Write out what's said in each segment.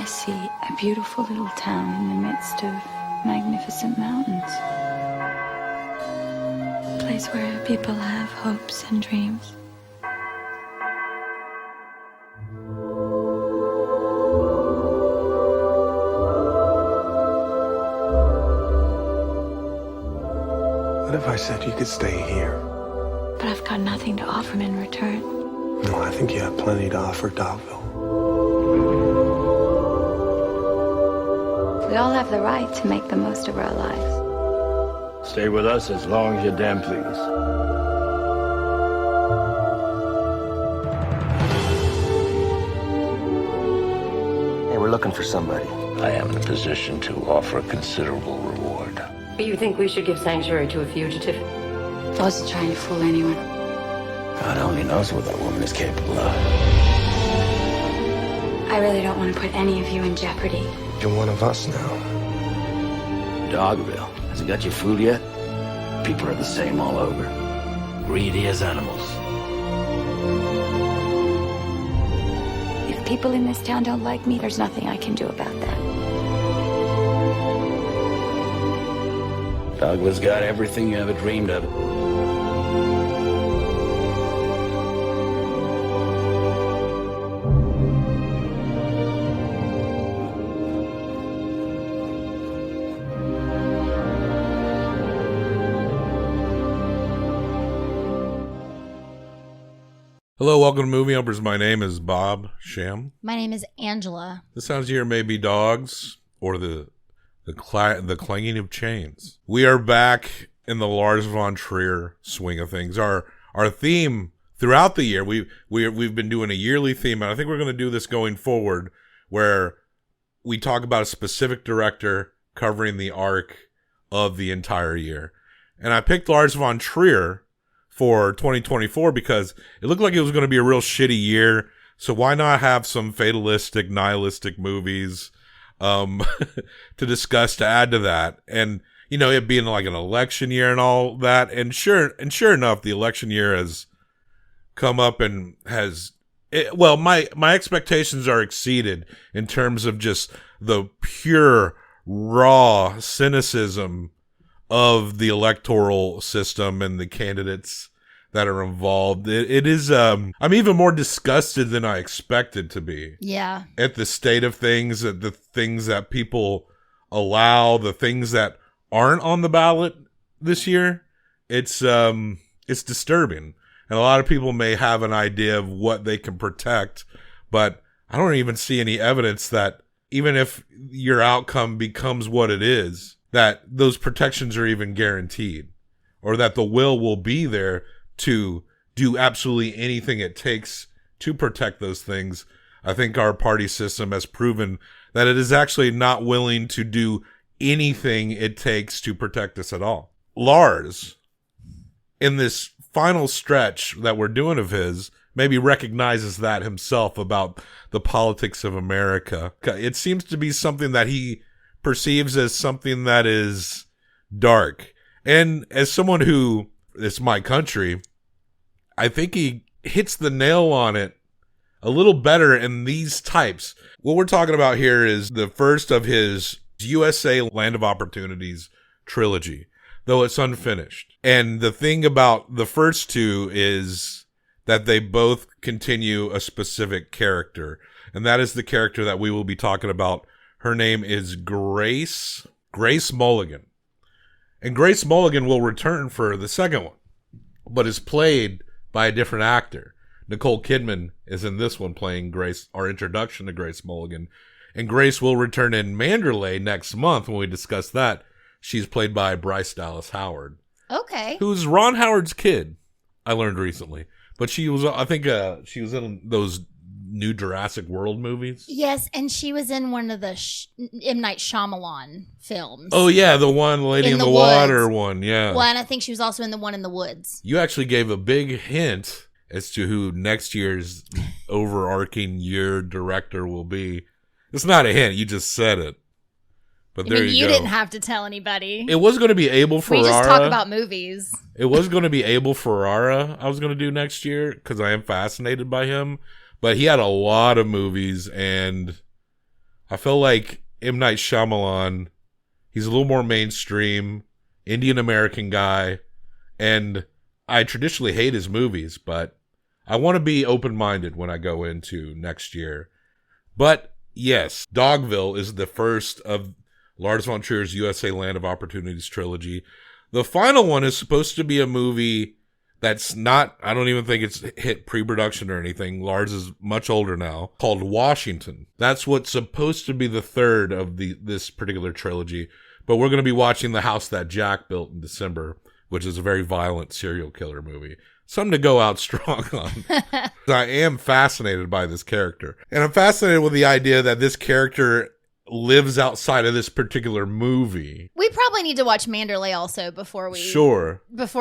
see a beautiful little town in the midst of magnificent mountains. A place where people have hopes and dreams. What if I said you could stay here? But I've got nothing to offer him in return. No, I think you have plenty to offer Dogville. We all have the right to make the most of our lives. Stay with us as long as you damn please. Hey, we're looking for somebody. I am in a position to offer a considerable reward. You think we should give sanctuary to a fugitive? I wasn't trying to fool anyone. God only knows what that woman is capable of. I really don't want to put any of you in jeopardy. You're one of us now. Dogville, has it got you fooled yet? People are the same all over. Greedy as animals. If people in this town don't like me, there's nothing I can do about that. Dogville's got everything you ever dreamed of. Hello, welcome to Movie Humpers. My name is Bob Sham. My name is Angela. The sounds you hear may be dogs or the clanging of chains. We are back in the Lars von Trier swing of things. Our theme throughout the year, we've been doing a yearly theme, and I think we're going to do this going forward, where we talk about a specific director covering the arc of the entire year. And I picked Lars von Trier for 2024 because it looked like it was going to be a real shitty year. So why not have some fatalistic, nihilistic movies to discuss to add to that? And you know, it being like an election year and all that. And sure enough, the election year has come up and my expectations are exceeded in terms of just the pure raw cynicism of the electoral system and the candidates that are involved. It is, I'm even more disgusted than I expected to be. Yeah. At the state of things, at the things that people allow, the things that aren't on the ballot this year. It's disturbing. And a lot of people may have an idea of what they can protect, but I don't even see any evidence that even if your outcome becomes what it is, that those protections are even guaranteed, or that the will be there to do absolutely anything it takes to protect those things. I think our party system has proven that it is actually not willing to do anything it takes to protect us at all. Lars, in this final stretch that we're doing of his, maybe recognizes that himself about the politics of America. It seems to be something that he perceives as something that is dark. And as someone who, it's my country, I think he hits the nail on it a little better in these types. What we're talking about here is the first of his USA Land of Opportunities trilogy, though it's unfinished. And the thing about the first two is that they both continue a specific character. And that is the character that we will be talking about. Her name is Grace Mulligan. And Grace Mulligan will return for the second one, but is played by a different actor. Nicole Kidman is in this one playing Grace, our introduction to Grace Mulligan. And Grace will return in Manderley next month when we discuss that. She's played by Bryce Dallas Howard. Okay. Who's Ron Howard's kid, I learned recently. But she was, I think, she was in those new Jurassic World movies. Yes, and she was in one of the M. Night Shyamalan films. Oh, yeah, the one Lady in the Water one, yeah. Well, and I think she was also in the one in the woods. You actually gave a big hint as to who next year's overarching year director will be. It's not a hint, you just said it. But there you go. Didn't have to tell anybody. It was going to be Abel Ferrara. We just talk about movies. It was going to be Abel Ferrara I was going to do next year because I am fascinated by him. But he had a lot of movies, and I feel like M. Night Shyamalan, he's a little more mainstream, Indian American guy, and I traditionally hate his movies, but I want to be open-minded when I go into next year. But yes, Dogville is the first of Lars von Trier's USA Land of Opportunities trilogy. The final one is supposed to be a movie that's not, I don't even think it's hit pre-production or anything. Lars is much older now, called Washington. That's what's supposed to be the third of this particular trilogy. But we're going to be watching The House That Jack Built in December, which is a very violent serial killer movie. Something to go out strong on. I am fascinated by this character. And I'm fascinated with the idea that this character lives outside of this particular movie. We probably need to watch Manderley also before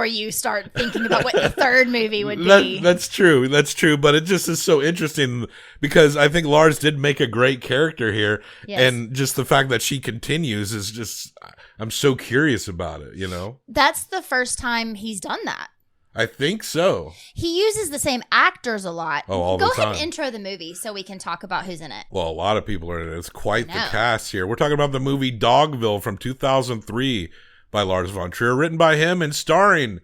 you start thinking about what the third movie would be. That's true. But it just is so interesting because I think Lars did make a great character here. Yes. And just the fact that she continues is just, I'm so curious about it, you know? That's the first time he's done that. I think so. He uses the same actors a lot. Oh, all the time. Go ahead and intro the movie so we can talk about who's in it. Well, a lot of people are in it. It's quite the cast here. We're talking about the movie Dogville from 2003 by Lars von Trier, written by him and starring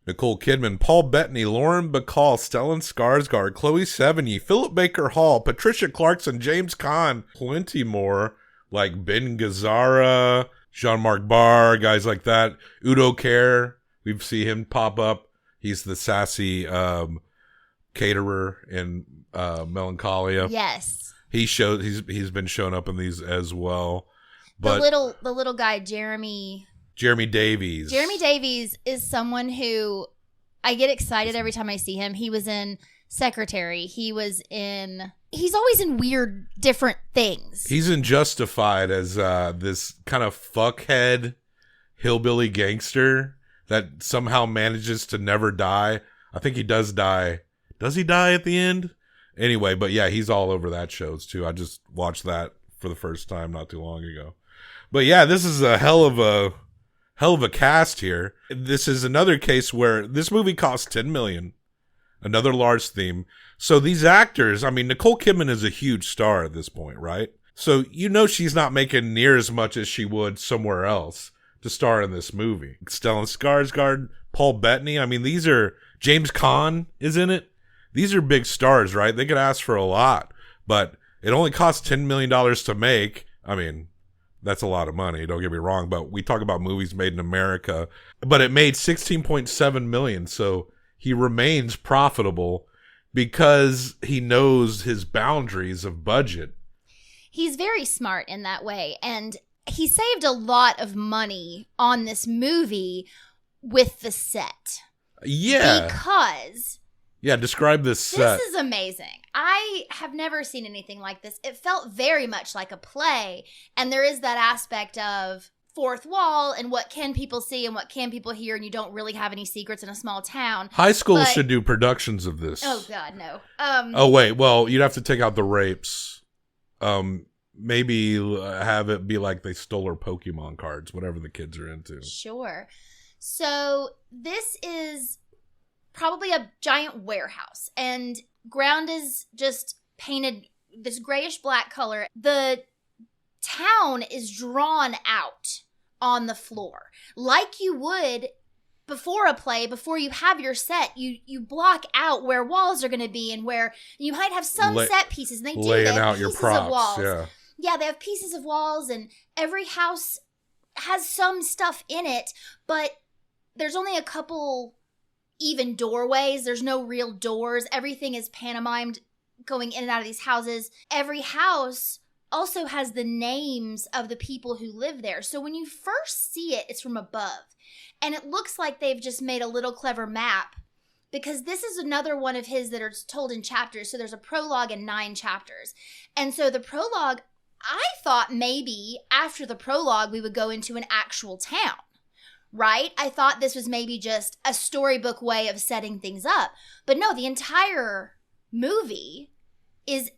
Nicole Kidman, Paul Bettany, Lauren Bacall, Stellan Skarsgård, Cloe Sevigny, Philip Baker Hall, Patricia Clarkson, James Caan, plenty more like Ben Gazzara, Jean-Marc Barr, guys like that. Udo Kier, we see him pop up. He's the sassy caterer in Melancholia. Yes. He's been showing up in these as well. But the little guy, Jeremy Davies. Jeremy Davies is someone who I get excited every time I see him. He was in Secretary. He's always in weird different things. He's in Justified as this kind of fuckhead hillbilly gangster that somehow manages to never die. I think he does die. Does he die at the end? Anyway, but yeah, he's all over that shows too. I just watched that for the first time not too long ago. But yeah, this is a hell of a cast here. This is another case where this movie cost $10 million. Another Lars theme. So these actors, I mean, Nicole Kidman is a huge star at this point, right? So you know she's not making near as much as she would somewhere else to star in this movie. Stellan Skarsgård, Paul Bettany. I mean, these are, James Caan is in it. These are big stars, right? They could ask for a lot, but it only costs $10 million to make. I mean, that's a lot of money, don't get me wrong, but we talk about movies made in America, but it made $16.7 million. So he remains profitable because he knows his boundaries of budget. He's very smart in that way. And he saved a lot of money on this movie with the set. Yeah. Because... Yeah, describe this set. This is amazing. I have never seen anything like this. It felt very much like a play. And there is that aspect of fourth wall and what can people see and what can people hear, and you don't really have any secrets in a small town. High schools should do productions of this. Oh, God, no. Oh, wait. Well, you'd have to take out the rapes. Maybe have it be like they stole her Pokemon cards, whatever the kids are into. Sure. So this is probably a giant warehouse, and ground is just painted this grayish black color. The town is drawn out on the floor like you would before a play. Before you have your set, you block out where walls are going to be and where you might have some set pieces, and they laying out your props. Of walls. Yeah, they have pieces of walls, and every house has some stuff in it, but there's only a couple even doorways. There's no real doors. Everything is pantomimed going in and out of these houses. Every house also has the names of the people who live there. So when you first see it, it's from above. And it looks like they've just made a little clever map, because this is another one of his that are told in chapters. So there's a prologue and 9 chapters. And so the prologue, I thought maybe after the prologue we would go into an actual town. Right? I thought this was maybe just a storybook way of setting things up. But no, the entire movie is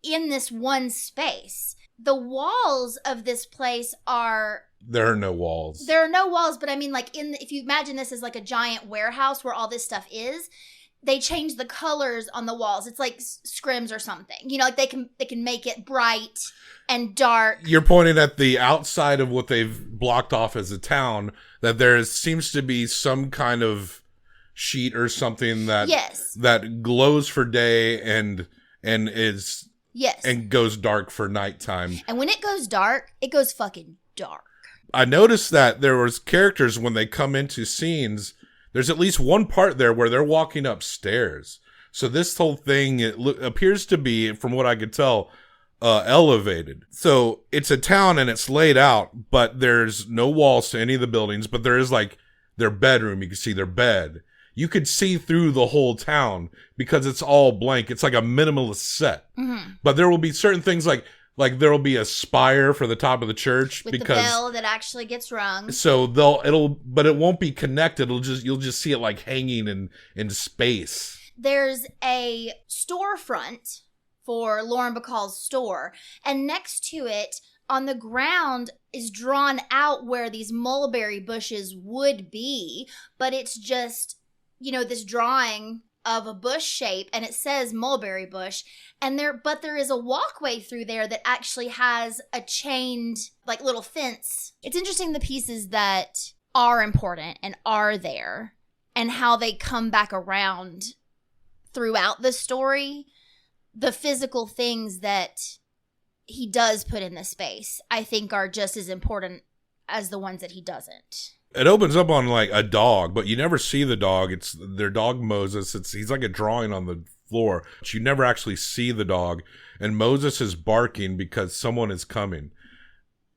in this one space. The walls of this place are... There are no walls. There are no walls, but I mean, like, if you imagine this as like a giant warehouse where all this stuff is, they change the colors on the walls. It's like scrims or something. You know, like they can make it bright and dark. You're pointing at the outside of what they've blocked off as a town, that there seems to be some kind of sheet or something that that glows for day and is and goes dark for nighttime. And when it goes dark, it goes fucking dark. I noticed that there was characters when they come into scenes. There's at least one part there where they're walking upstairs. So this whole thing appears to be, from what I could tell, elevated. So it's a town and it's laid out, but there's no walls to any of the buildings, but there is like their bedroom. You can see their bed. You could see through the whole town because it's all blank. It's like a minimalist set. Mm-hmm. But there will be certain things like there will be a spire for the top of the church with because the bell that actually gets rung. So but it won't be connected. You'll just see it like hanging in space. There's a storefront for Lauren Bacall's store, and next to it on the ground is drawn out where these mulberry bushes would be, but it's just, you know, this drawing of a bush shape, and it says mulberry bush, but there is a walkway through there that actually has a chained, like, little fence. It's interesting the pieces that are important and are there and how they come back around throughout the story. The physical things that he does put in the space, I think, are just as important as the ones that he doesn't. It opens up on like a dog, but you never see the dog. It's their dog Moses. He's like a drawing on the floor, but you never actually see the dog. And Moses is barking because someone is coming.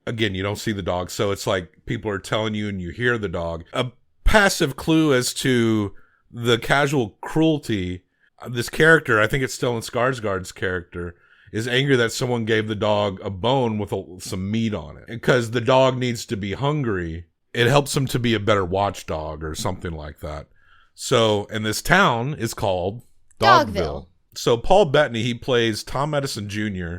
Again, you don't see the dog, so it's like people are telling you and you hear the dog. A passive clue as to the casual cruelty. This character, I think it's Stellan Skarsgård's character, is angry that someone gave the dog a bone with some meat on it. Because the dog needs to be hungry. It helps him to be a better watchdog or something like that. So, and this town is called Dogville. So Paul Bettany, he plays Tom Edison Jr.,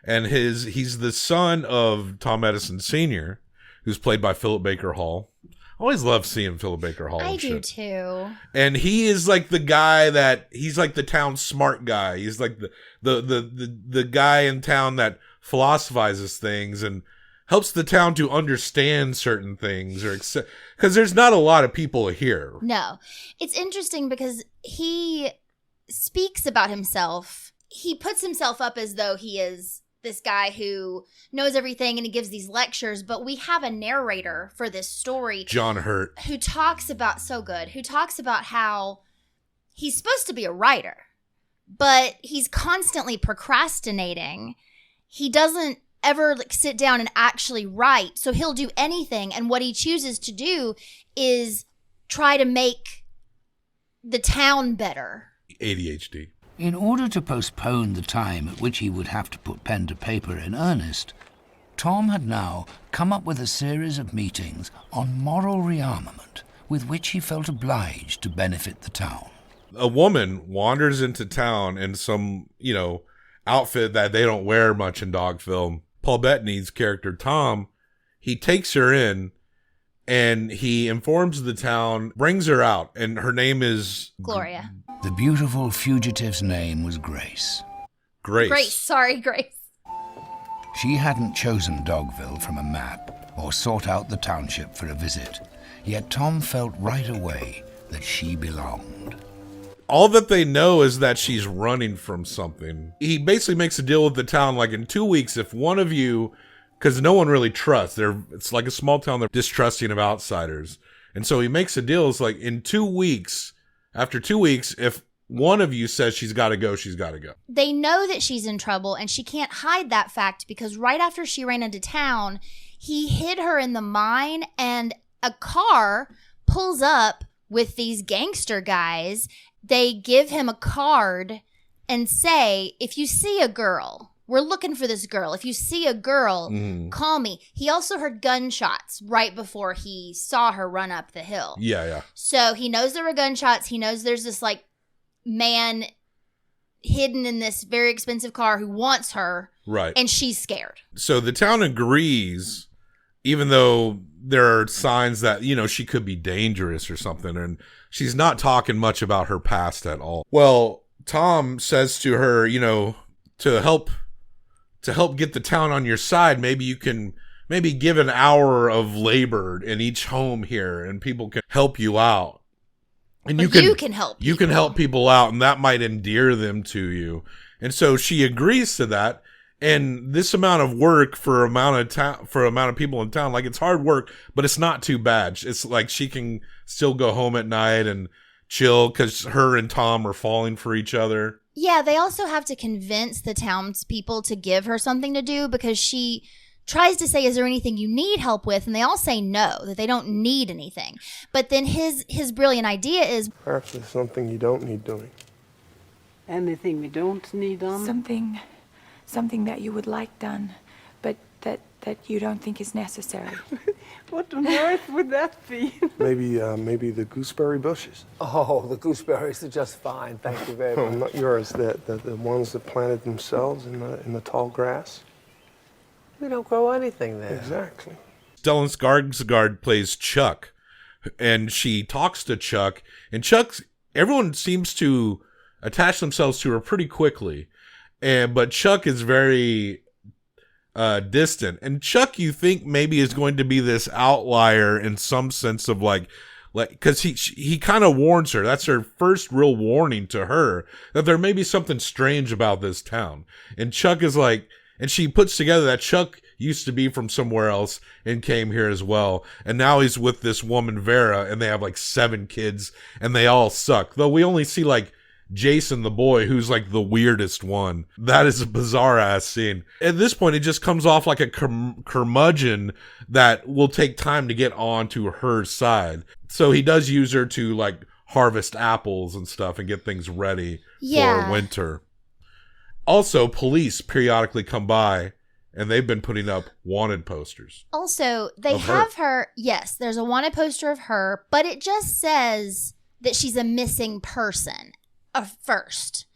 and he's the son of Tom Edison Sr., who's played by Philip Baker Hall. I always love seeing Philip Baker Hall. I do too. And he is like the guy he's like the town smart guy. He's like the guy in town that philosophizes things and helps the town to understand certain things, because there's not a lot of people here. No. It's interesting because he speaks about himself. He puts himself up as though he is this guy who knows everything and he gives these lectures, but we have a narrator for this story, John Hurt, who talks about how he's supposed to be a writer, but he's constantly procrastinating. He doesn't ever sit down and actually write, so he'll do anything, and what he chooses to do is try to make the town better. ADHD. In order to postpone the time at which he would have to put pen to paper in earnest, Tom had now come up with a series of meetings on moral rearmament with which he felt obliged to benefit the town. A woman wanders into town in some, outfit that they don't wear much in Dogville. Paul Bettany's character, Tom, he takes her in and he informs the town, brings her out, and her name is Gloria. The beautiful fugitive's name was Grace. Grace. She hadn't chosen Dogville from a map or sought out the township for a visit, yet Tom felt right away that she belonged. All that they know is that she's running from something. He basically makes a deal with the town, like in 2 weeks, if one of you, because no one really trusts, it's like a small town, they're distrusting of outsiders. And so he makes a deal, it's like in 2 weeks, after 2 weeks, if one of you says she's got to go, she's got to go. They know that she's in trouble, and she can't hide that fact because right after she ran into town, he hid her in the mine, and a car pulls up with these gangster guys. They give him a card and say, if you see a girl, we're looking for this girl. If you see a girl, call me. He also heard gunshots right before he saw her run up the hill. Yeah. So he knows there were gunshots. He knows there's this man hidden in this very expensive car who wants her. Right. And she's scared. So the town agrees even though there are signs that, you know, she could be dangerous or something. And she's not talking much about her past at all. Well, Tom says to her, you know, to help get the town on your side, maybe you can give an hour of labor in each home here and people can help you out. And you can help people out, and that might endear them to you. And so she agrees to that. And this amount of work for amount of people in town, like, it's hard work, but it's not too bad. It's like she can still go home at night and chill because her and Tom are falling for each other. Yeah, they also have to convince the townspeople to give her something to do because she tries to say, is there anything you need help with? And they all say no, that they don't need anything. But then his brilliant idea is, Perhaps there's something you don't need doing. Anything we don't need done? Something that you would like done, but that you don't think is necessary. What on earth would that be? Maybe the gooseberry bushes. Oh, the gooseberries are just fine. Thank you very No, much. not yours. The ones that planted themselves in the tall grass. We don't grow anything there. Exactly. Stellan Skarsgård plays Chuck, and she talks to Chuck, and everyone seems to attach themselves to her pretty quickly. But Chuck is very distant. And Chuck, you think maybe is going to be this outlier in some sense of like, because he kind of warns her. That's her first real warning to her that there may be something strange about this town. And Chuck is like, and she puts together that Chuck used to be from somewhere else and came here as well. And now he's with this woman, Vera, and they have like 7 kids and they all suck. Though we only see like Jason, the boy, who's like the weirdest one. That is a bizarre ass scene. At this point, it just comes off like a curmudgeon that will take time to get on to her side. So he does use her to like harvest apples and stuff and get things ready for winter. Also, police periodically come by and they've been putting up wanted posters. Also, they have her. Yes, there's a wanted poster of her, but it just says that she's a missing person. At first,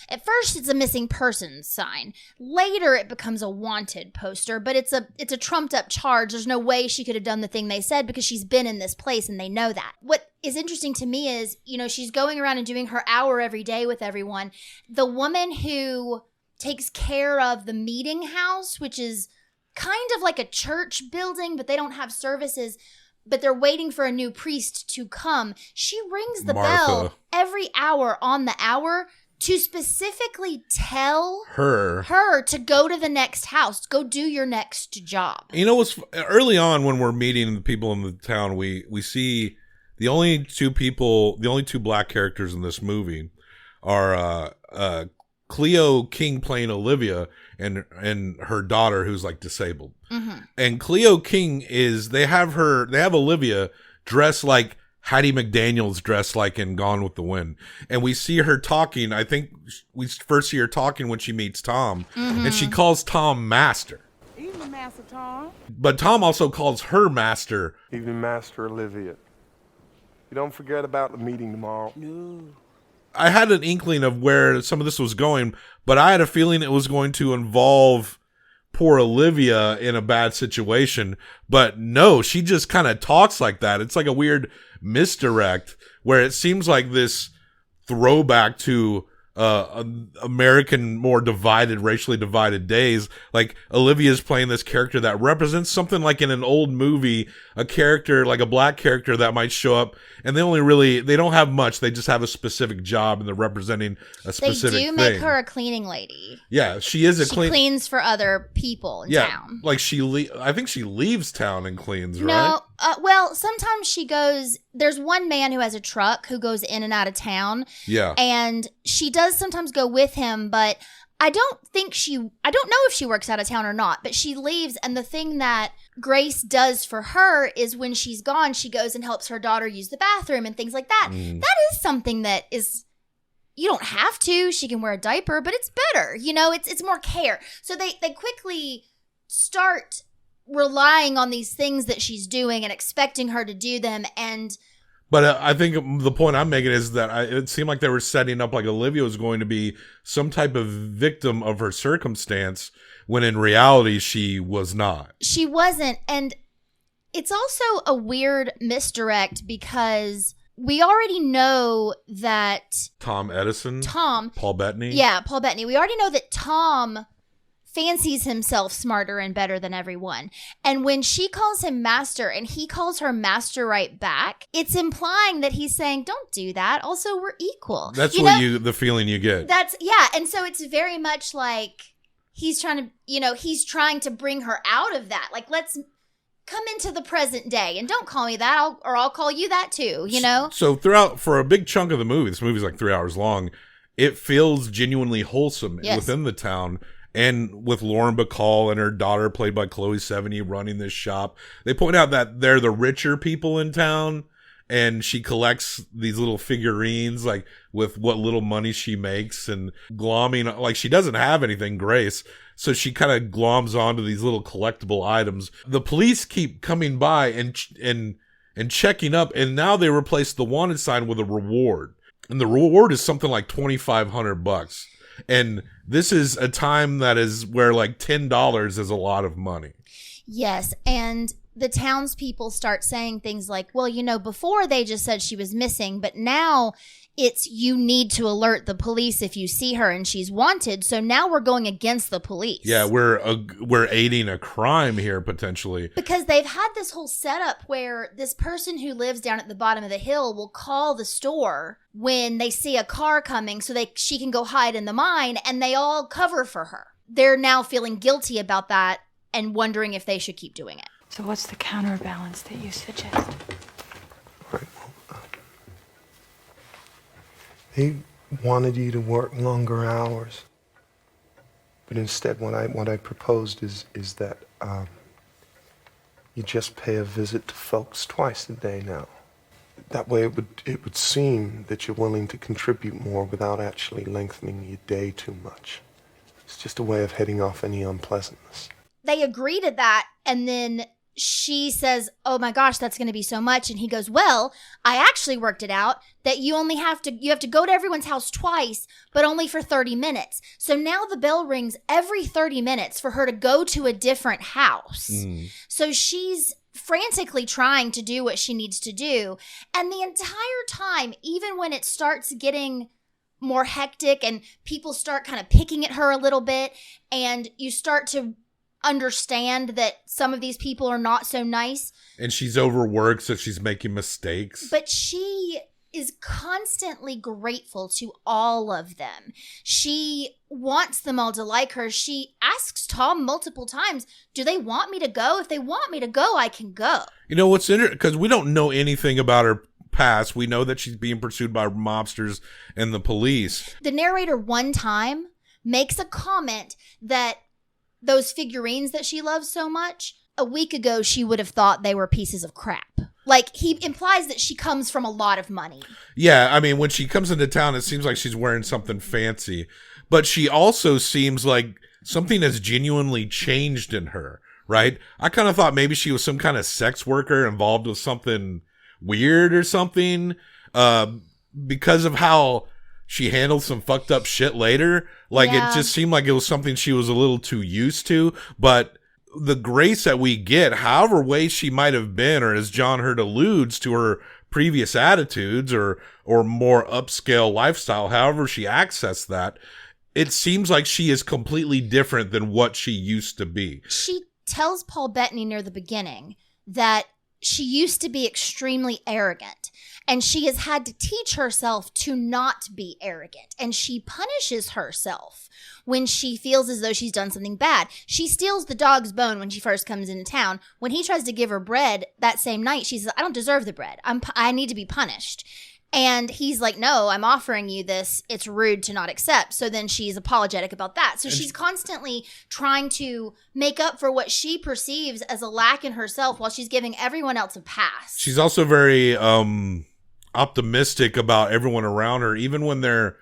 it's a missing person sign. Later, it becomes a wanted poster, but it's a trumped up charge. There's no way she could have done the thing they said because she's been in this place and they know that. What is interesting to me is, you know, she's going around and doing her hour every day with everyone. The woman who takes care of the meeting house, which is kind of like a church building, but they don't have services. But they're waiting for a new priest to come. She rings the bell every hour on the hour to specifically tell her to go to the next house, go do your next job. You know, early on when we're meeting the people in the town, we see the only two black characters in this movie are Cleo King playing Olivia and her daughter who's like disabled. Mm-hmm. And Cleo King they have Olivia dressed like Hattie McDaniel's dressed like in Gone with the Wind. And we see her talking. I think we first see her talking when she meets Tom. Mm-hmm. And she calls Tom Master. Evening, Master Tom. But Tom also calls her Master. Evening, Master Olivia. You don't forget about the meeting tomorrow. No. I had an inkling of where some of this was going, but I had a feeling it was going to involve poor Olivia in a bad situation. But no, she just kind of talks like that. It's like a weird misdirect where it seems like this throwback to American, more divided, racially divided days. Like Olivia's playing this character that represents something like in an old movie, a character like a black character that might show up and they don't have much. They just have a specific job and they're representing a specific thing. They do make her a cleaning lady. Yeah, she is She cleans for other people in town. Like I think she leaves town and cleans, right? No, well, sometimes she goes, there's one man who has a truck who goes in and out of town. Yeah. And she does sometimes go with him, but I don't know if she works out of town or not, but she leaves. And the thing that Grace does for her is when she's gone, she goes and helps her daughter use the bathroom and things like that. That is something that is, you don't have to. She can wear a diaper, but it's better. You know, it's more care. So they quickly start relying on these things that she's doing and expecting her to do them. But I think the point I'm making is that it seemed like they were setting up like Olivia was going to be some type of victim of her circumstance when in reality she was not. She wasn't. And It's also a weird misdirect because we already know that Tom Edison? Paul Bettany? Yeah, Paul Bettany. We already know that Tom fancies himself smarter and better than everyone. And when she calls him master and he calls her master right back, it's implying that he's saying, don't do that. Also, we're equal. That's the feeling you get. And so it's very much like he's trying to bring her out of that. Like, let's come into the present day and don't call me that, I'll call you that too, So throughout, for a big chunk of the movie, this movie's like 3 hours long, it feels genuinely wholesome within the town. And with Lauren Bacall and her daughter, played by Cloe Sevigny, running this shop, they point out that they're the richer people in town, and she collects these little figurines, like with what little money she makes, and glomming, like she doesn't have anything, Grace, so she kind of gloms onto these little collectible items. The police keep coming by and checking up, and now they replace the wanted sign with a reward, and the reward is something like $2,500. And this is a time that is where like $10 is a lot of money. Yes, and the townspeople start saying things like, well, before they just said she was missing, but now it's you need to alert the police if you see her and she's wanted. So now we're going against the police. Yeah, we're aiding a crime here potentially. Because they've had this whole setup where this person who lives down at the bottom of the hill will call the store when they see a car coming so she can go hide in the mine, and they all cover for her. They're now feeling guilty about that and wondering if they should keep doing it. So what's the counterbalance that you suggest? Right. He wanted you to work longer hours, but instead what I proposed is that you just pay a visit to folks twice a day now. That way it would seem that you're willing to contribute more without actually lengthening your day too much. It's just a way of heading off any unpleasantness. They agree to that, and then she says, oh my gosh, that's going to be so much. And he goes, well, I actually worked it out that you have to go to everyone's house twice, but only for 30 minutes. So now the bell rings every 30 minutes for her to go to a different house. So she's frantically trying to do what she needs to do. And the entire time, even when it starts getting more hectic and people start kind of picking at her a little bit, and you start to understand that some of these people are not so nice. And she's overworked, so she's making mistakes. But she is constantly grateful to all of them. She wants them all to like her. She asks Tom multiple times, do they want me to go? If they want me to go, I can go. What's interesting, because we don't know anything about her past. We know that she's being pursued by mobsters and the police. The narrator one time makes a comment that those figurines that she loves so much, a week ago she would have thought they were pieces of crap. Like, he implies that she comes from a lot of money. Yeah, I mean, when she comes into town, it seems like she's wearing something fancy. But she also seems like something has genuinely changed in her, right? I kind of thought maybe she was some kind of sex worker involved with something weird or something, because of how she handled some fucked up shit later. Like, It just seemed like it was something she was a little too used to. But the Grace that we get, however way she might have been, or as John Hurt alludes to her previous attitudes or more upscale lifestyle, however she accessed that, it seems like she is completely different than what she used to be. She tells Paul Bettany near the beginning that she used to be extremely arrogant, and she has had to teach herself to not be arrogant, and she punishes herself when she feels as though she's done something bad. She steals the dog's bone when she first comes into town. When he tries to give her bread that same night, she says, I don't deserve the bread. I need to be punished. And he's like, no, I'm offering you this. It's rude to not accept. So then she's apologetic about that. So she's constantly trying to make up for what she perceives as a lack in herself while she's giving everyone else a pass. She's also very optimistic about everyone around her, even when they're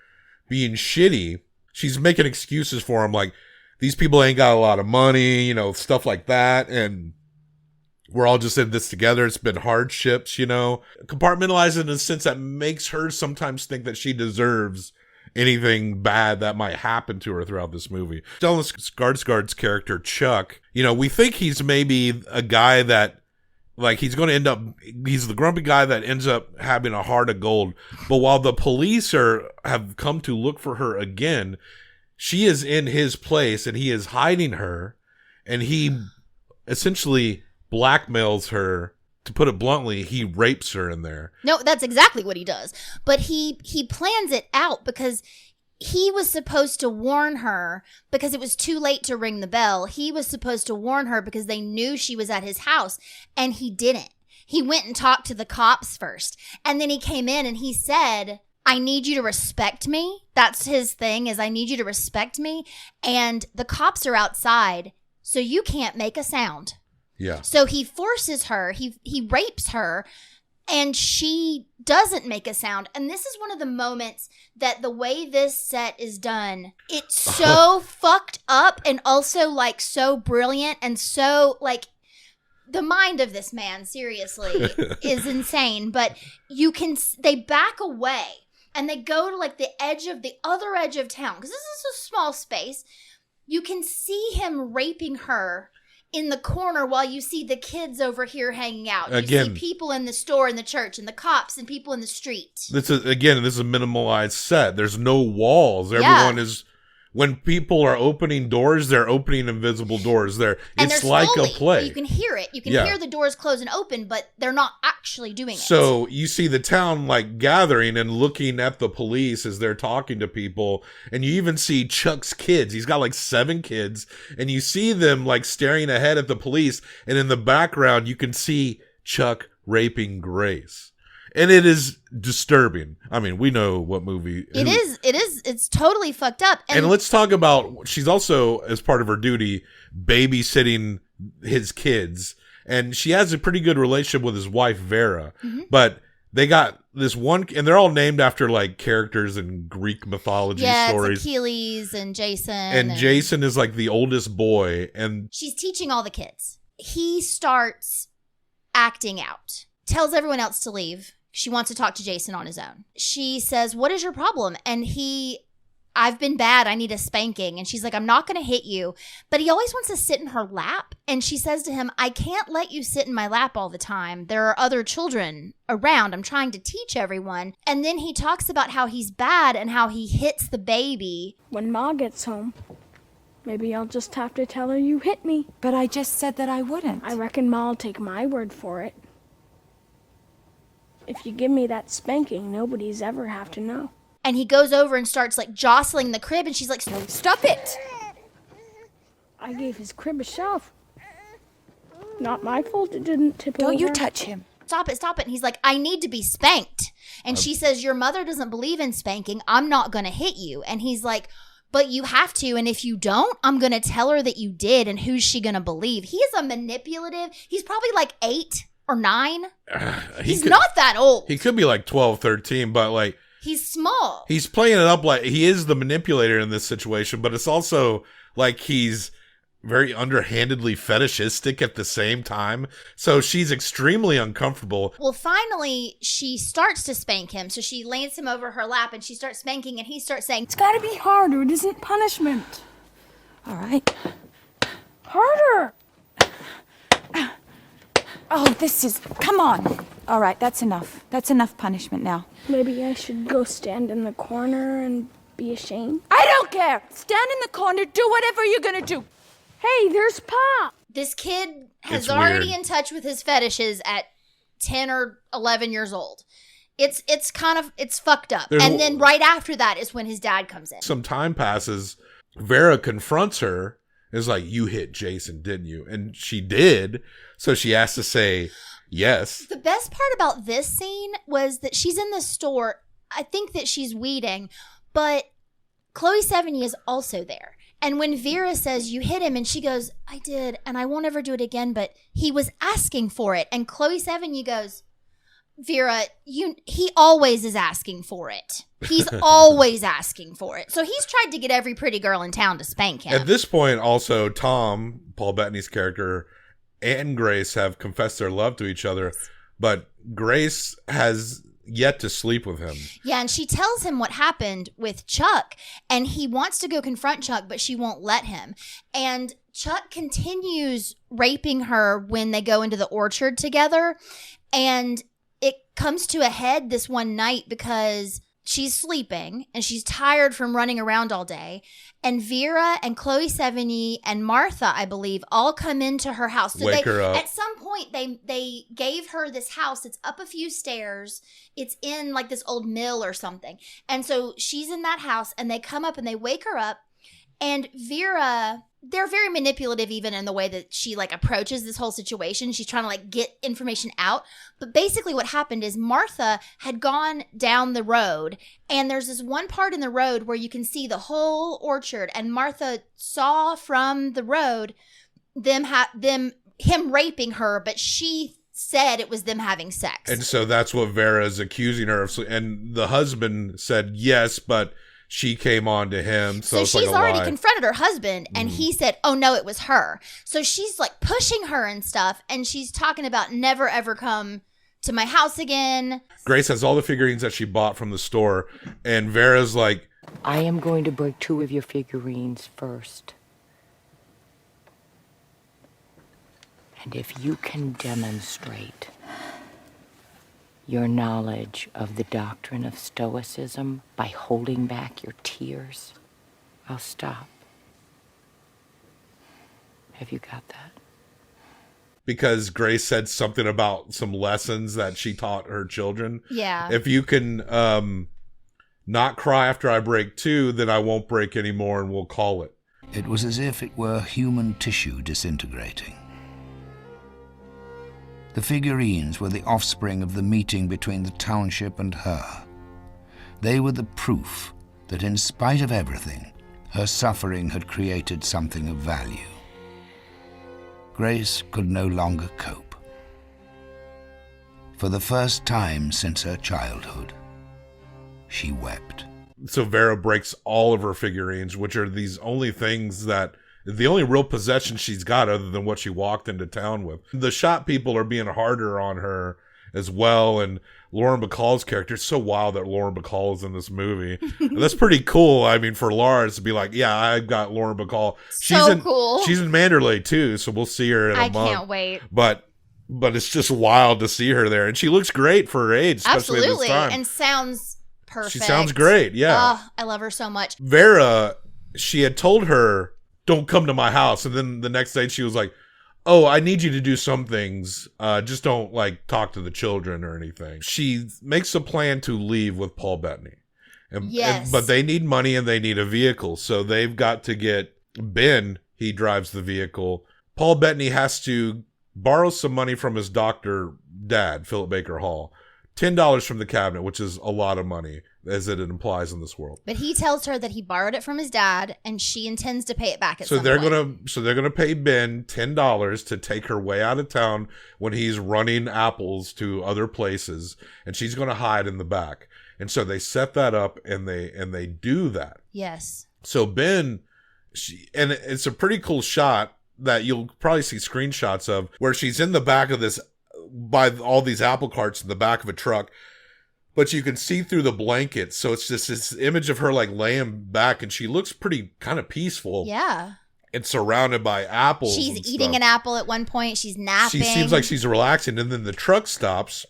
being shitty. She's making excuses for them, like, these people ain't got a lot of money, stuff like that, and we're all just in this together. It's been hardships, compartmentalized in a sense that makes her sometimes think that she deserves anything bad that might happen to her throughout this movie. Stellan Skarsgård's character, Chuck, we think he's maybe a guy that Like, he's going to end up, he's the grumpy guy that ends up having a heart of gold. But while the police have come to look for her again, she is in his place and he is hiding her, and he essentially blackmails her. To put it bluntly, he rapes her in there. No, that's exactly what he does. But he plans it out because he was supposed to warn her because it was too late to ring the bell. He was supposed to warn her because they knew she was at his house, and he didn't. He went and talked to the cops first, and then he came in and he said, I need you to respect me. That's his thing, is I need you to respect me. And the cops are outside, so you can't make a sound. Yeah. So he forces her, he rapes her, and she doesn't make a sound. And this is one of the moments that the way this set is done, it's so fucked up and also like so brilliant and so like the mind of this man, seriously, is insane. But they back away and they go to like the other edge of town because this is a small space. You can see him raping her in the corner while you see the kids over here hanging out. You see people in the store and the church and the cops and people in the street. This is a minimalized set. There's no walls. Everyone is, when people are opening doors, they're opening invisible doors. It's like a play. You can hear it. You can hear the doors close and open, but they're not actually doing it. So you see the town like gathering and looking at the police as they're talking to people. And you even see Chuck's kids. He's got like 7 kids. And you see them like staring ahead at the police. And in the background, you can see Chuck raping Grace. And it is disturbing. I mean, we know what movie. It is. It's totally fucked up. And let's talk about, she's also, as part of her duty, babysitting his kids. And she has a pretty good relationship with his wife, Vera. Mm-hmm. But they got this one, and they're all named after like characters in Greek mythology stories. It's Achilles and Jason. And Jason is like the oldest boy. And she's teaching all the kids. He starts acting out, tells everyone else to leave. She wants to talk to Jason on his own. She says, what is your problem? And I've been bad. I need a spanking. And she's like, I'm not going to hit you. But he always wants to sit in her lap. And she says to him, I can't let you sit in my lap all the time. There are other children around. I'm trying to teach everyone. And then he talks about how he's bad and how he hits the baby. When Ma gets home, maybe I'll just have to tell her you hit me. But I just said that I wouldn't. I reckon Ma'll take my word for it. If you give me that spanking, nobody's ever have to know. And he goes over and starts like jostling the crib, and she's like, stop it! I gave his crib a shove. Not my fault it didn't tip over. Don't you touch him. Stop it. And he's like, I need to be spanked. And she says, your mother doesn't believe in spanking. I'm not going to hit you. And he's like, but you have to. And if you don't, I'm going to tell her that you did. And who's she going to believe? He is a manipulative. He's probably like 8 or 9. He's not that old. He could be like 12, 13, but like, he's small. He's playing it up like he is the manipulator in this situation, but it's also like he's very underhandedly fetishistic at the same time. So she's extremely uncomfortable. Well, finally, she starts to spank him. So she lays him over her lap and she starts spanking, and he starts saying, it's gotta be harder. It isn't punishment. All right. Harder. Oh, come on. All right, that's enough. That's enough punishment now. Maybe I should go stand in the corner and be ashamed. I don't care. Stand in the corner, do whatever you're gonna do. Hey, there's Pa. This kid is already in touch with his fetishes at 10 or 11 years old. It's fucked up. And then right after that is when his dad comes in. Some time passes. Vera confronts her. Is like, you hit Jason, didn't you? And she did. So she has to say yes. The best part about this scene was that she's in the store. I think that she's weeding, but Cloe Sevigny is also there. And when Vera says, you hit him, and she goes, I did, and I won't ever do it again, but he was asking for it. And Cloe Sevigny goes, Vera, he always is asking for it. He's always asking for it. So he's tried to get every pretty girl in town to spank him. At this point, also, Tom, Paul Bettany's character, and Grace have confessed their love to each other, but Grace has yet to sleep with him. Yeah, and she tells him what happened with Chuck, and he wants to go confront Chuck, but she won't let him. And Chuck continues raping her when they go into the orchard together. And it comes to a head this one night because she's sleeping and she's tired from running around all day. And Vera and Cloe Sevigny and Martha, I believe, all come into her house. So Wake her up. At some point, they gave her this house. It's up a few stairs. It's in like this old mill or something. And so she's in that house and they come up and they wake her up. And Vera, they're very manipulative even in the way that she like approaches this whole situation. She's trying to like get information out. But basically what happened is Martha had gone down the road and there's this one part in the road where you can see the whole orchard, and Martha saw from the road him raping her, but she said it was them having sex. And so that's what Vera is accusing her of. And the husband said yes, but she came on to him. So it's she's like a already lie. confronted her husband, and he said, oh, no, it was her. So she's like pushing her and stuff, and she's talking about never, ever come to my house again. Grace has all the figurines that she bought from the store, and Vera's like, I am going to break 2 of your figurines first. And if you can demonstrate your knowledge of the doctrine of Stoicism by holding back your tears, I'll stop. Have you got that? because Grace said something about some lessons that she taught her children. Yeah. If you can not cry after I break 2, then I won't break anymore, and we'll call it. It was as if it were human tissue disintegrating. The figurines were the offspring of the meeting between the township and her. They were the proof that in spite of everything, her suffering had created something of value. Grace could no longer cope. For the first time since her childhood, she wept. So Vera breaks all of her figurines, which are these only things that, the only real possession she's got other than what she walked into town with. The shop people are being harder on her as well, and Lauren Bacall's character, it's so wild that Lauren Bacall is in this movie. That's pretty cool. I mean, for Lars to be like, yeah, I've got Lauren Bacall. Cool. She's in Manderley too, so we'll see her in a month. I can't wait. But it's just wild to see her there, and she looks great for her age, especially at this time. And sounds perfect. She sounds great, yeah. Oh, I love her so much. Vera, she had told her, don't come to my house, and then the next day she was like, oh, I need you to do some things. Just don't talk to the children or anything. She makes a plan to leave with Paul Bettany. Yes. But they need money and they need a vehicle. So they've got to get Ben. He drives the vehicle. Paul Bettany has to borrow some money from his dad, Philip Baker Hall. $10 from the cabinet, which is a lot of money, as it implies in this world. But he tells her that he borrowed it from his dad, and she intends to pay it back at so some they're point. they're gonna pay Ben $10 to take her way out of town when he's running apples to other places, and she's gonna hide in the back. And so they set that up, and they do that. Yes. So Ben, and it's a pretty cool shot that you'll probably see screenshots of, where she's in the back of this, by all these apple carts in the back of a truck, but you can see through the blankets. So it's just this image of her laying back, and she looks pretty kind of peaceful. Yeah. And surrounded by apples. She's eating an apple at one point. She's napping. She seems like she's relaxing. And then the truck stops,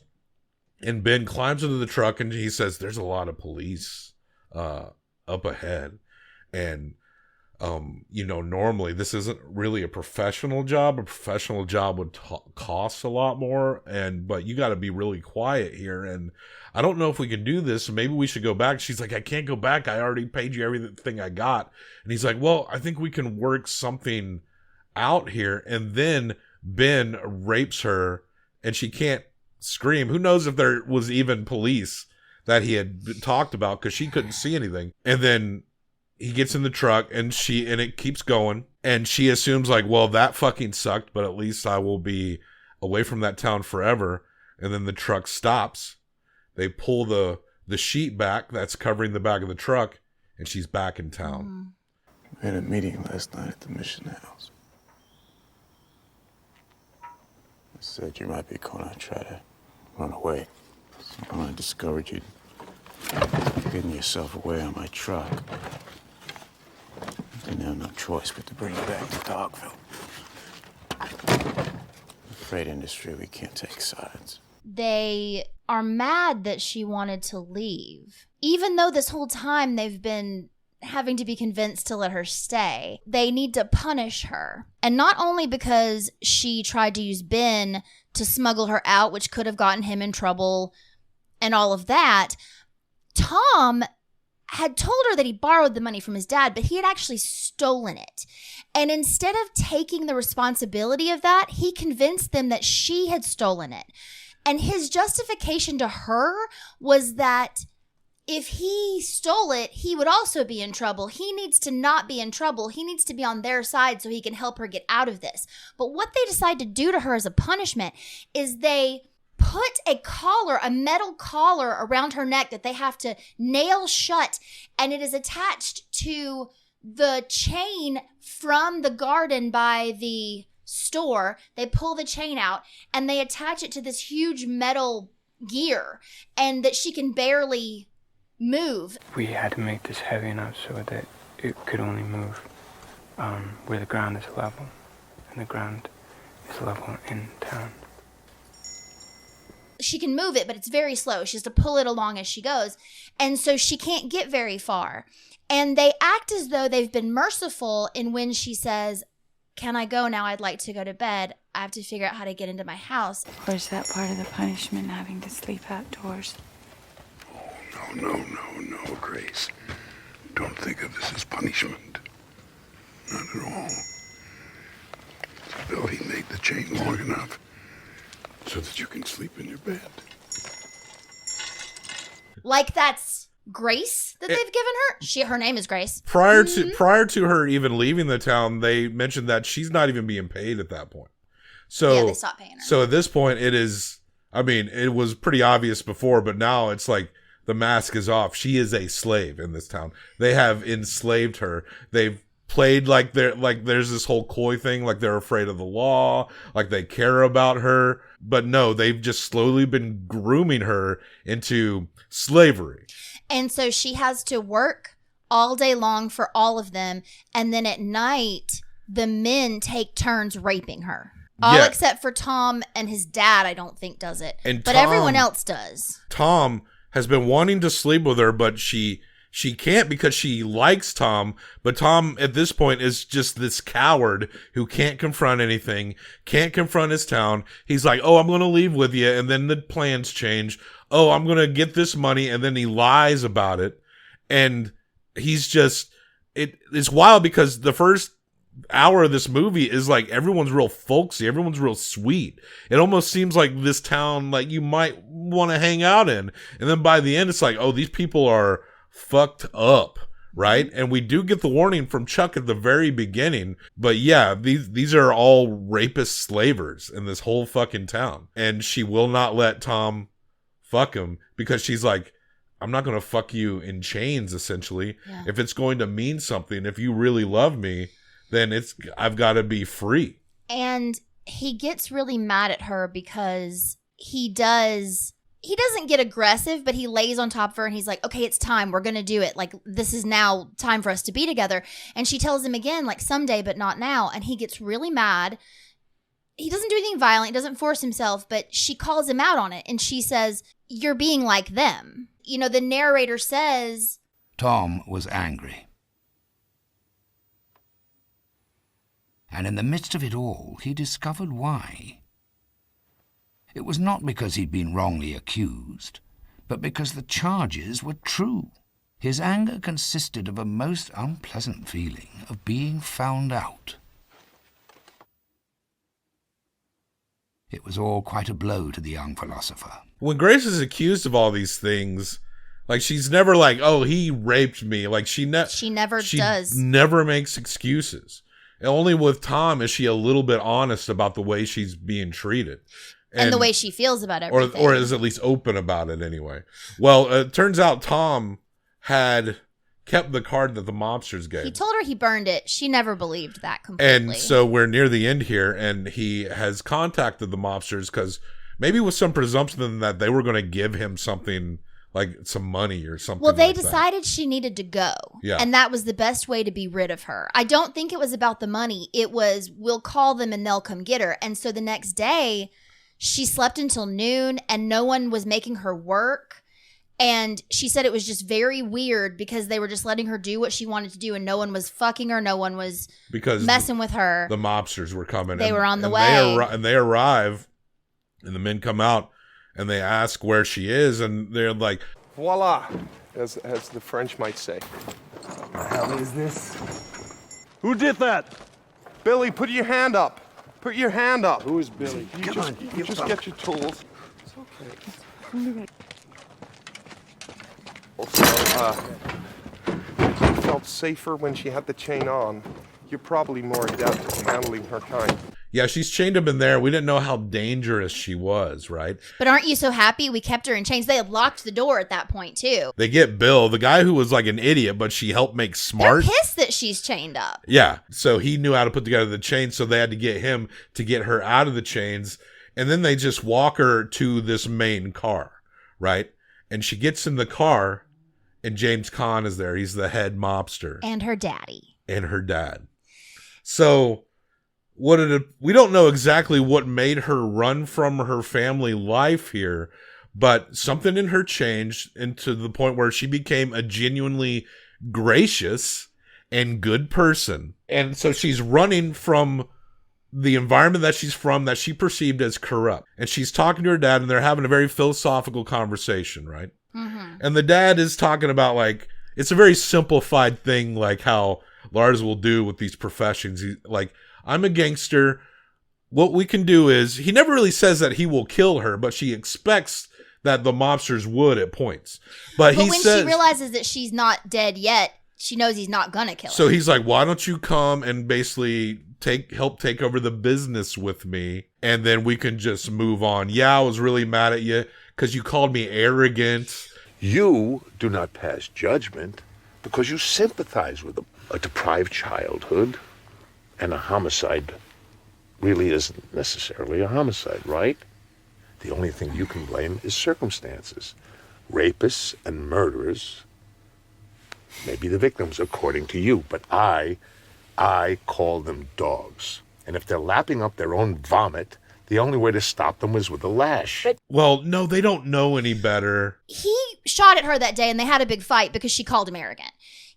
and Ben climbs into the truck, and he says, there's a lot of police up ahead. And normally this isn't really a professional job. A professional job would cost a lot more, but you got to be really quiet here. And I don't know if we can do this. Maybe we should go back. She's like, I can't go back. I already paid you everything I got. And he's like, well, I think we can work something out here. And then Ben rapes her, and she can't scream. Who knows if there was even police that he had talked about, because she couldn't see anything. And then he gets in the truck, and it keeps going, and she assumes well, that fucking sucked, but at least I will be away from that town forever. And then the truck stops. They pull the sheet back that's covering the back of the truck, and she's back in town. We had a meeting last night at the mission house. I said you might be going to try to run away. So I want to discourage you getting yourself away on my truck. Didn't have no choice but to bring you back to Dogville. Freight industry, we can't take sides. They are mad that she wanted to leave. Even though this whole time they've been having to be convinced to let her stay, they need to punish her. And not only because she tried to use Ben to smuggle her out, which could have gotten him in trouble and all of that, Tom had told her that he borrowed the money from his dad, but he had actually stolen it. And instead of taking the responsibility of that, he convinced them that she had stolen it. And his justification to her was that if he stole it, he would also be in trouble. He needs to not be in trouble. He needs to be on their side so he can help her get out of this. But what they decide to do to her as a punishment is they put a metal collar around her neck that they have to nail shut, and it is attached to the chain from the garden by the store. They pull the chain out and they attach it to this huge metal gear, and that she can barely move. We had to make this heavy enough so that it could only move where the ground is level, and the ground is level in town. She can move it, but it's very slow. She has to pull it along as she goes, and so she can't get very far. And they act as though they've been merciful in when she says, "Can I go now? I'd like to go to bed. I have to figure out how to get into my house." Or is that part of the punishment, having to sleep outdoors? No, Grace. Don't think of this as punishment. Not at all. Bill, he made the chain long enough so that you can sleep in your bed. Like that's Grace that they've given her? Her name is Grace. Prior to her even leaving the town, they mentioned that she's not even being paid at that point. So yeah, they stopped paying her. So at this point, it is, I mean, it was pretty obvious before, but now it's like the mask is off. She is a slave in this town. They have enslaved her. They've played like there's this whole coy thing, like they're afraid of the law, like they care about her. But no, they've just slowly been grooming her into slavery. And so she has to work all day long for all of them. And then at night, the men take turns raping her. All except for Tom and his dad, I don't think, does it. But everyone else does. Tom has been wanting to sleep with her, but she can't because she likes Tom. But Tom at this point is just this coward who can't confront anything, can't confront his town. He's like, "Oh, I'm going to leave with you." And then the plans change. "Oh, I'm going to get this money." And then he lies about it. And he's just, it's wild because the first hour of this movie is like everyone's real folksy, everyone's real sweet. It almost seems like this town like you might want to hang out in, and then by the end it's like, oh, these people are fucked up, right? And we do get the warning from Chuck at the very beginning, but yeah, these are all rapist slavers in this whole fucking town, and she will not let Tom fuck him because she's like, "I'm not going to fuck you in chains, essentially. Yeah. If it's going to mean something, if you really love me, then I've got to be free." And he gets really mad at her because he doesn't get aggressive, but he lays on top of her and he's like, "Okay, it's time. We're going to do it. Like, this is now time for us to be together." And she tells him again, like, "Someday, but not now." And he gets really mad. He doesn't do anything violent. He doesn't force himself, but she calls him out on it. And she says, "You're being like them." You know, the narrator says, Tom was angry. And in the midst of it all, he discovered why. It was not because he'd been wrongly accused, but because the charges were true. His anger consisted of a most unpleasant feeling of being found out. It was all quite a blow to the young philosopher. When Grace is accused of all these things, like, she's never like, "Oh, he raped me." Like, she never does. Never makes excuses. Only with Tom is she a little bit honest about the way she's being treated. And the way she feels about everything. Or is at least open about it anyway. Well, it turns out Tom had kept the card that the mobsters gave. He told her he burned it. She never believed that completely. And so we're near the end here, and he has contacted the mobsters because maybe with some presumption that they were going to give him something like some money or something. Well, they like decided she needed to go. Yeah. And that was the best way to be rid of her. I don't think it was about the money. It was, we'll call them and they'll come get her. And so the next day, she slept until noon and no one was making her work. And she said it was just very weird because they were just letting her do what she wanted to do and no one was fucking her. No one was messing with her. The mobsters were coming. They were on the way. They arrive and the men come out and they ask where she is and they're like, voila, as the French might say. What the hell is this? Who did that? Billy, put your hand up. Put your hand up. Who is Billy? You just get your tools. It's okay. Also, you felt safer when she had the chain on. You're probably more adept at handling her kind. yeah, she's chained up in there. We didn't know how dangerous she was, right? But aren't you so happy we kept her in chains? They had locked the door at that point, too. They get Bill, the guy who was like an idiot, but she helped make smart. They're pissed that she's chained up. Yeah, so he knew how to put together the chains, so they had to get him to get her out of the chains. And then they just walk her to this main car, right? And she gets in the car, and James Caan is there. He's the head mobster. And her daddy. And her dad. So we don't know exactly what made her run from her family life here, but something in her changed into the point where she became a genuinely gracious and good person. And so she's running from the environment that she's from that she perceived as corrupt. And she's talking to her dad and they're having a very philosophical conversation, right? Mm-hmm. And the dad is talking about like, it's a very simplified thing, like how Lars will do with these professions. He's like, I'm a gangster. What we can do is, he never really says that he will kill her, but she expects that the mobsters would at points. But he when says, she realizes that she's not dead yet, she knows he's not gonna kill her. So he's like, why don't you come and basically help take over the business with me, and then we can just move on. Yeah, I was really mad at you because you called me arrogant. You do not pass judgment because you sympathize with a deprived childhood, and a homicide really isn't necessarily a homicide, right? The only thing you can blame is circumstances. Rapists and murderers may be the victims according to you, but I call them dogs. And if they're lapping up their own vomit, the only way to stop them is with a lash. Well, no, they don't know any better. He shot at her that day and they had a big fight because she called him arrogant.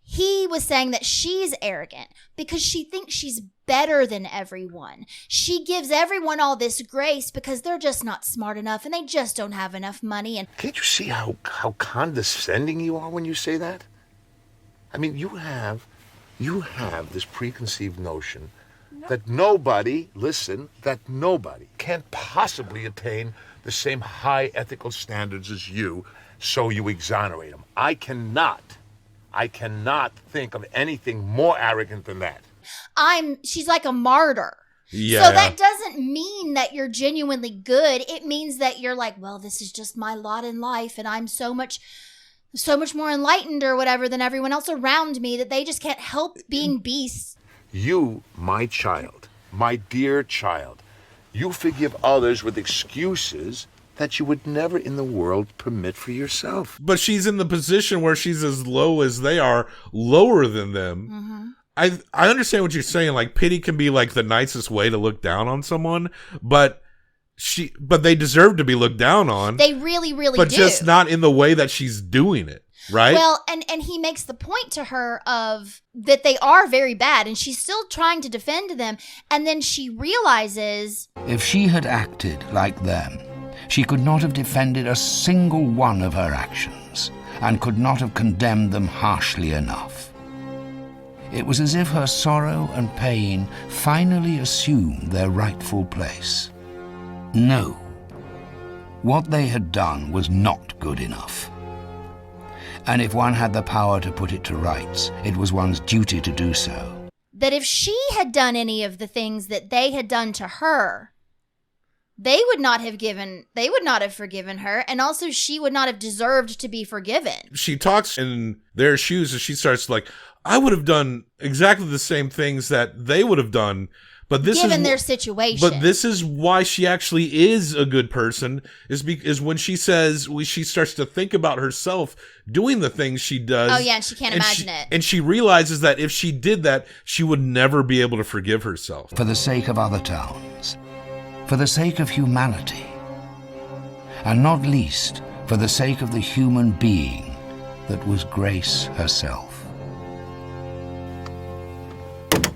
He was saying that she's arrogant because she thinks she's better than everyone. She gives everyone all this grace because they're just not smart enough and they just don't have enough money. And can't you see how condescending you are when you say that? I mean, you have this preconceived notion that nobody can't possibly attain the same high ethical standards as you, so you exonerate them. I cannot think of anything more arrogant than that. She's like a martyr. Yeah. So that doesn't mean that you're genuinely good. It means that you're like, well, this is just my lot in life and I'm so much more enlightened or whatever than everyone else around me that they just can't help being beasts. You, my child, my dear child, you forgive others with excuses that you would never in the world permit for yourself. But she's in the position where she's as low as they are, lower than them. Mm-hmm. I understand what you're saying. Like, pity can be like the nicest way to look down on someone, but they deserve to be looked down on. They really, really but do. But just not in the way that she's doing it, right? Well, and he makes the point to her of that they are very bad, and she's still trying to defend them, and then she realizes if she had acted like them, she could not have defended a single one of her actions, and could not have condemned them harshly enough. It was as if her sorrow and pain finally assumed their rightful place. No, what they had done was not good enough. And if one had the power to put it to rights, it was one's duty to do so. That if she had done any of the things that they had done to her, they would not have forgiven her, and also she would not have deserved to be forgiven. She talks in their shoes and she starts like, I would have done exactly the same things that they would have done, But this given is their situation. But this is why she actually is a good person, is when she says, she starts to think about herself doing the things she does. Oh, yeah, and she can't imagine it. And she realizes that if she did that, she would never be able to forgive herself. For the sake of other towns, for the sake of humanity, and not least for the sake of the human being that was Grace herself.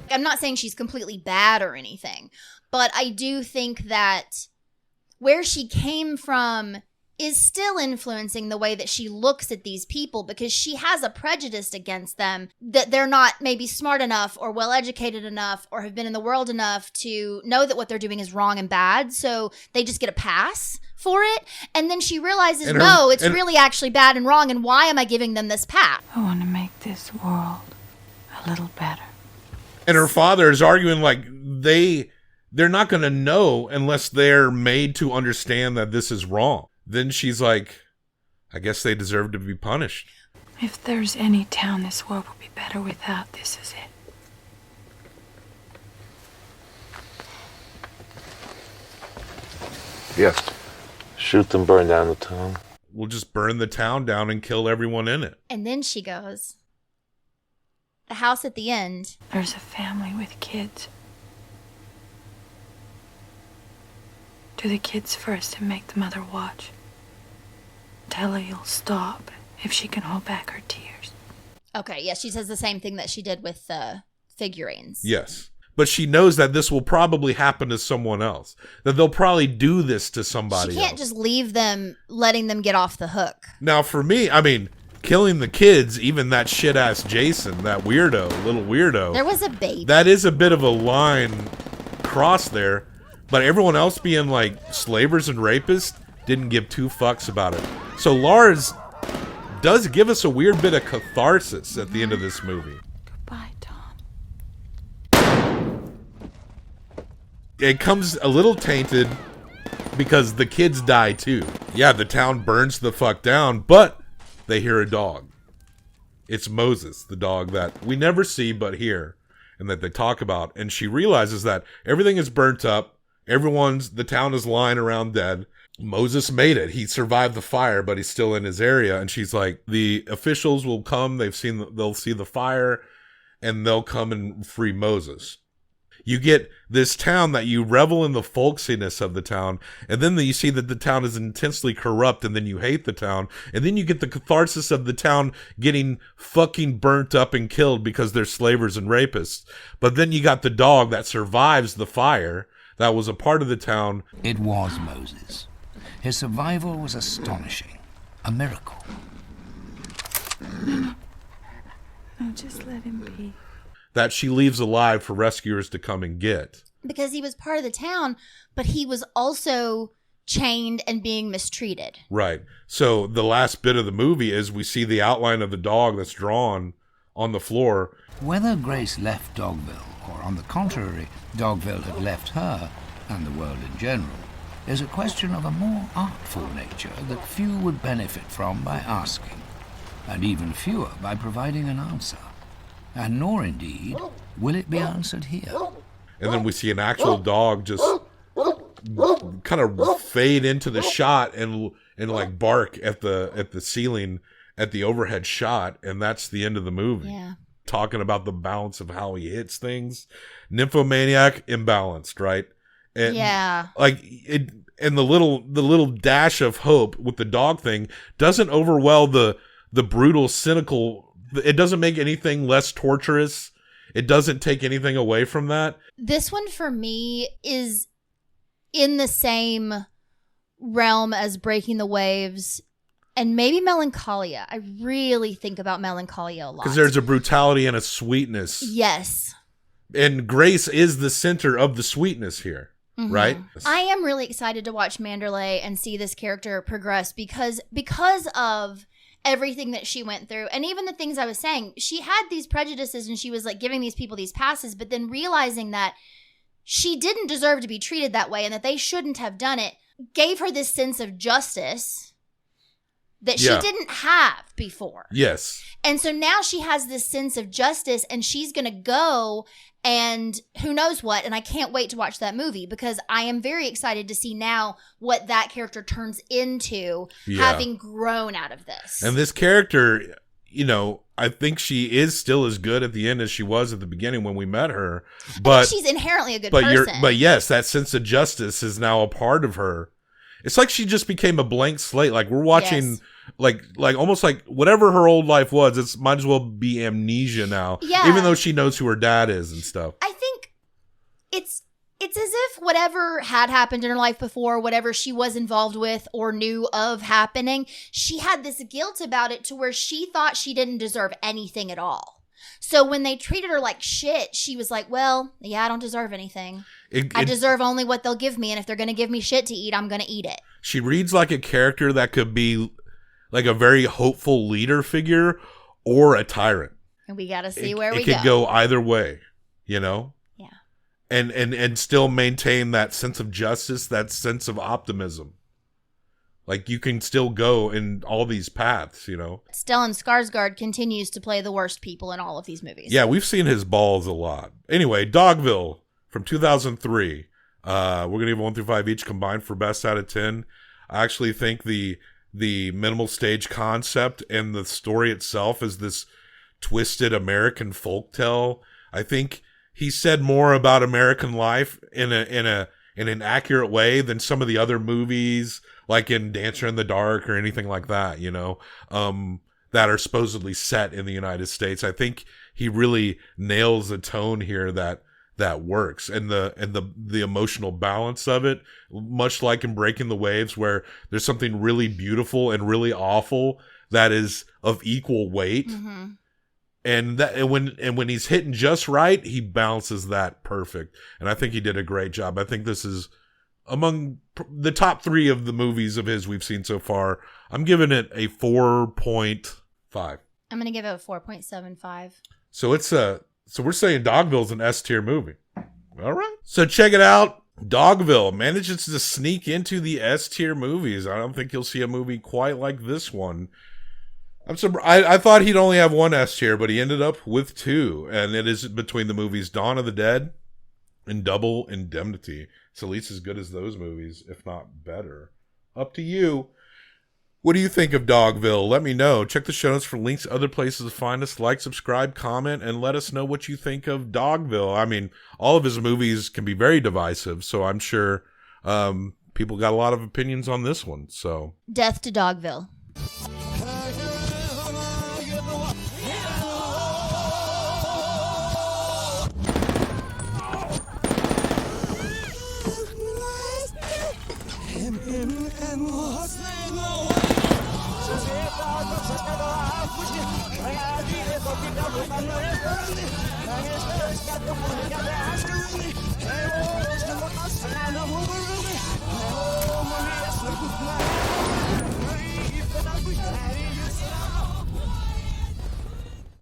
I'm not saying she's completely bad or anything, but I do think that where she came from is still influencing the way that she looks at these people, because she has a prejudice against them that they're not maybe smart enough or well-educated enough or have been in the world enough to know that what they're doing is wrong and bad, so they just get a pass for it. And then she realizes, it's really actually bad and wrong, and why am I giving them this pass? I want to make this world a little better. And her father is arguing like they're not going to know unless they're made to understand that this is wrong. Then she's like, I guess they deserve to be punished. If there's any town this world would be better without, this is it. Yes. Shoot them, burn down the town. We'll just burn the town down and kill everyone in it. And then she goes, the house at the end. There's a family with kids. Do the kids first and make the mother watch. Tell her you'll stop if she can hold back her tears. Okay, yeah, she says the same thing that she did with the figurines. Yes. But she knows that this will probably happen to someone else. That they'll probably do this to somebody else. She can't just leave them, letting them get off the hook. Now, for me, I mean, killing the kids, even that shit-ass Jason, that little weirdo. There was a baby. That is a bit of a line cross there. But everyone else being like slavers and rapists didn't give two fucks about it. So Lars does give us a weird bit of catharsis at the end of this movie. Goodbye, Tom. It comes a little tainted because the kids die too. Yeah, the town burns the fuck down, but they hear a dog. It's Moses, the dog that we never see but hear, and that they talk about. And she realizes that everything is burnt up. The town is lying around dead. Moses made it. He survived the fire, but he's still in his area. And she's like, the officials will come. They'll see the fire, and they'll come and free Moses. You get this town that you revel in the folksiness of the town, and then you see that the town is intensely corrupt, and then you hate the town, and then you get the catharsis of the town getting fucking burnt up and killed because they're slavers and rapists. But then you got the dog that survives the fire that was a part of the town. It was Moses. His survival was astonishing. A miracle. No, just let him be. That she leaves alive for rescuers to come and get. Because he was part of the town, but he was also chained and being mistreated. Right. So the last bit of the movie is we see the outline of the dog that's drawn on the floor. Whether Grace left Dogville, or on the contrary, Dogville had left her, and the world in general, is a question of a more artful nature that few would benefit from by asking, and even fewer by providing an answer. And nor, indeed, will it be answered here. And then we see an actual dog just kind of fade into the shot and like bark at the ceiling at the overhead shot, and that's the end of the movie. Yeah. Talking about the balance of how he hits things. Nymphomaniac, imbalanced, right? And yeah. Like it, and the little dash of hope with the dog thing doesn't overwhelm the brutal, cynical. It doesn't make anything less torturous. It doesn't take anything away from that. This one for me is in the same realm as Breaking the Waves and maybe Melancholia. I really think about Melancholia a lot. Because there's a brutality and a sweetness. Yes. And Grace is the center of the sweetness here, right? I am really excited to watch Manderley and see this character progress because of everything that she went through. And even the things I was saying, she had these prejudices and she was like giving these people these passes, but then realizing that she didn't deserve to be treated that way and that they shouldn't have done it, gave her this sense of justice that she didn't have before. Yes. And so now she has this sense of justice, and she's going to go and who knows what. And I can't wait to watch that movie because I am very excited to see now what that character turns into having grown out of this. And this character, you know, I think she is still as good at the end as she was at the beginning when we met her. But she's inherently a good person. But yes, that sense of justice is now a part of her. It's like she just became a blank slate. Like we're watching, like almost like whatever her old life was. It might as well be amnesia now. Yeah. Even though she knows who her dad is and stuff. I think it's as if whatever had happened in her life before, whatever she was involved with or knew of happening, she had this guilt about it to where she thought she didn't deserve anything at all. So when they treated her like shit, she was like, well, yeah, I don't deserve anything. I deserve only what they'll give me. And if they're going to give me shit to eat, I'm going to eat it. She reads like a character that could be like a very hopeful leader figure or a tyrant. And we got to see where we go. It could go either way, you know? Yeah. And still maintain that sense of justice, that sense of optimism. Like, you can still go in all these paths, you know? Stellan Skarsgård continues to play the worst people in all of these movies. Yeah, we've seen his balls a lot. Anyway, Dogville from 2003. We're going to give 1 through 5 each combined for best out of 10. I actually think the minimal stage concept and the story itself is this twisted American folktale. I think he said more about American life in an accurate way than some of the other movies, like in Dancer in the Dark or anything like that, you know, that are supposedly set in the United States. I think he really nails the tone here that works, and the emotional balance of it, much like in Breaking the Waves, where there's something really beautiful and really awful that is of equal weight. Mm-hmm. And when he's hitting just right, he balances that perfect. And I think he did a great job. I think this is among the top 3 of the movies of his we've seen so far. I'm giving it a 4.5. I'm going to give it a 4.75. So we're saying Dogville's an S-tier movie. All right. So check it out. Dogville manages to sneak into the S-tier movies. I don't think you'll see a movie quite like this one. I'm surprised. I thought he'd only have 1 S tier, but he ended up with 2, and it is between the movies Dawn of the Dead and Double Indemnity. It's at least as good as those movies, if not better. Up to you. What do you think of Dogville? Let me know. Check the show notes for links to other places to find us. Like, subscribe, comment, and let us know what you think of Dogville. I mean, all of his movies can be very divisive, so I'm sure people got a lot of opinions on this one. So, death to Dogville.